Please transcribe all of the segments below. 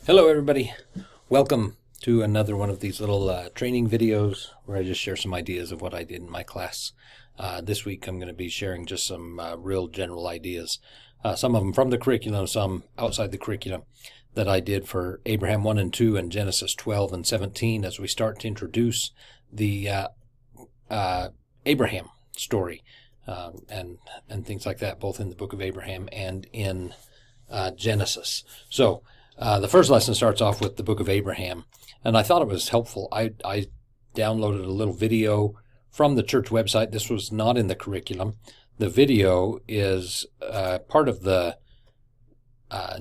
Hello everybody, welcome to another one of these little training videos where I just share some ideas of what I did in my class. This week I'm going to be sharing just some real general ideas, some of them from the curriculum, some outside the curriculum, that I did for Abraham 1 and 2 and Genesis 12 and 17 as we start to introduce the Abraham story and things like that, both in the book of Abraham and in Genesis. So the first lesson starts off with the book of Abraham, and I thought it was helpful. I downloaded a little video from the church website. This was not in the curriculum. The video is part of the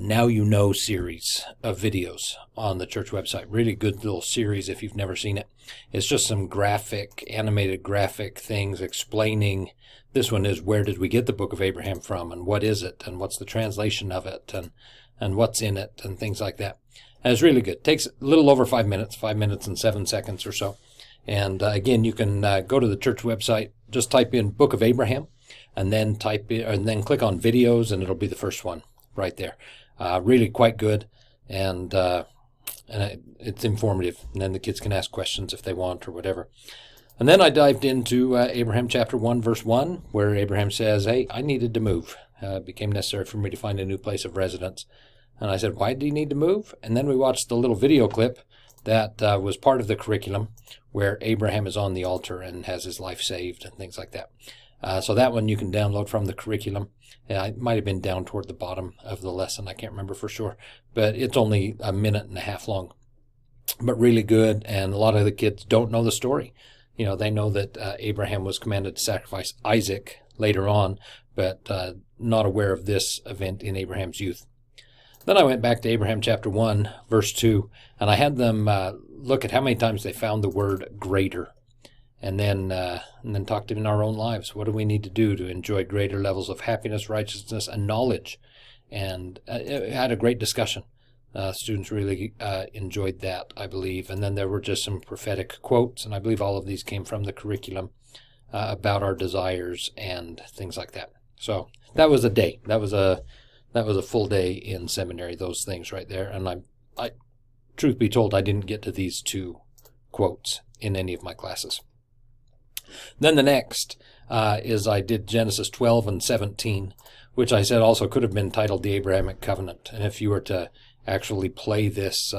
Now You Know series of videos on the church website. Really good little series if you've never seen it. It's just some animated graphic things explaining. This one is, where did we get the book of Abraham from, and what is it, and what's the translation of it, and what's in it, and things like that. And it's really good. It takes a little over 5 minutes, 5 minutes and 7 seconds or so. And again, you can go to the church website, just type in Book of Abraham, and then click on videos, and it'll be the first one right there. Really quite good, and it's informative. And then the kids can ask questions if they want or whatever. And then I dived into Abraham chapter 1, verse 1, where Abraham says, hey, I needed to move. It became necessary for me to find a new place of residence. And I said, why did he need to move? And then we watched the little video clip that was part of the curriculum where Abraham is on the altar and has his life saved and things like that. So that one you can download from the curriculum. It might have been down toward the bottom of the lesson. I can't remember for sure. But it's only a minute and a half long. But really good. And a lot of the kids don't know the story. You know, they know that Abraham was commanded to sacrifice Isaac later on, but not aware of this event in Abraham's youth. Then I went back to Abraham chapter 1, verse 2, and I had them look at how many times they found the word greater, and then talked in our own lives. What do we need to do to enjoy greater levels of happiness, righteousness, and knowledge? And it had a great discussion. Students really enjoyed that, I believe. And then there were just some prophetic quotes, and I believe all of these came from the curriculum about our desires and things like that. So that was a day. That was a full day in seminary, those things right there. And I truth be told, I didn't get to these two quotes in any of my classes. Then the next is I did Genesis 12 and 17, which I said also could have been titled the Abrahamic Covenant. And if you were to actually play this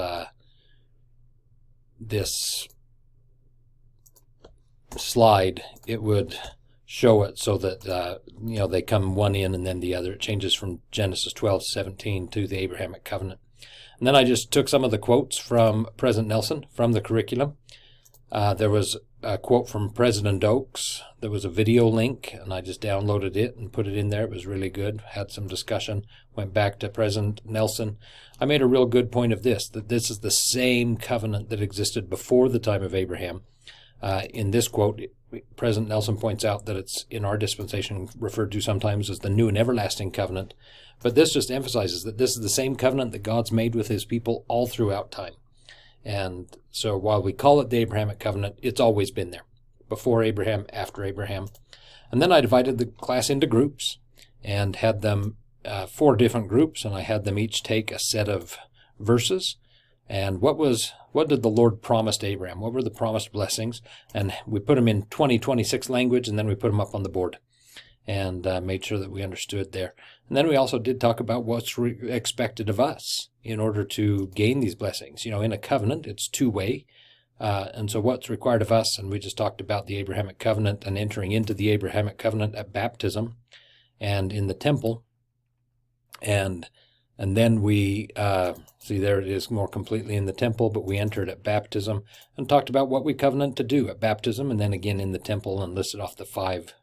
slide, it would show it so that they come one in and then the other. It changes from Genesis 12:17 to the Abrahamic Covenant. And then I just took some of the quotes from President Nelson from the curriculum. There was a quote from President Oaks. There was a video link, and I just downloaded it and put it in there. It was really good. Had some discussion. Went back to President Nelson. I made a real good point of this, that this is the same covenant that existed before the time of Abraham. In this quote, President Nelson points out that it's in our dispensation referred to sometimes as the new and everlasting covenant. But this just emphasizes that this is the same covenant that God's made with his people all throughout time. And so while we call it the Abrahamic covenant, it's always been there. Before Abraham, after Abraham. And then I divided the class into groups and had them 4 different groups, and I had them each take a set of verses. And what did the Lord promise to Abraham? What were the promised blessings? And we put them in 2026 language, and then we put them up on the board and made sure that we understood there. And then we also did talk about what's expected of us in order to gain these blessings. You know, in a covenant, it's two-way. And so what's required of us? And we just talked about the Abrahamic covenant and entering into the Abrahamic covenant at baptism and in the temple. And then we, see there it is more completely in the temple, but we entered at baptism and talked about what we covenant to do at baptism and then again in the temple, and listed off the 5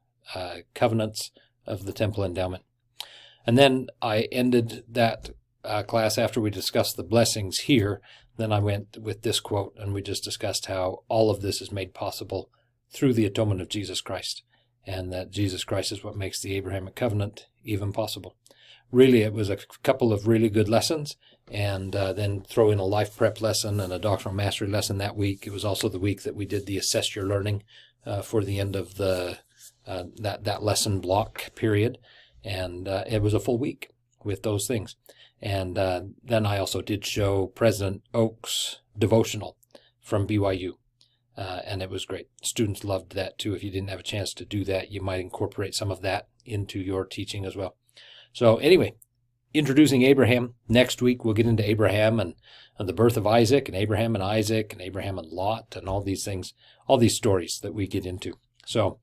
covenants of the temple endowment. And then I ended that class after we discussed the blessings here. Then I went with this quote, and we just discussed how all of this is made possible through the atonement of Jesus Christ, and that Jesus Christ is what makes the Abrahamic covenant even possible. Really, it was a couple of really good lessons, and then throw in a life prep lesson and a doctrinal mastery lesson that week. It was also the week that we did the Assess Your Learning for the end of the that lesson block period, and it was a full week with those things. And then I also did show President Oak's devotional from BYU. And it was great. Students loved that too. If you didn't have a chance to do that, you might incorporate some of that into your teaching as well. So anyway, introducing Abraham. Next week, we'll get into Abraham and the birth of Isaac, and Abraham and Isaac, and Abraham and Lot, and all these things, all these stories that we get into. So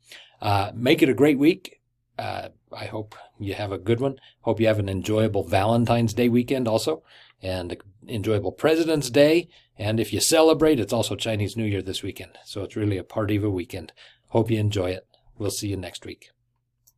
make it a great week. I hope you have a good one. Hope you have an enjoyable Valentine's Day weekend also, and an enjoyable President's Day. And if you celebrate, it's also Chinese New Year this weekend. So it's really a party of a weekend. Hope you enjoy it. We'll see you next week.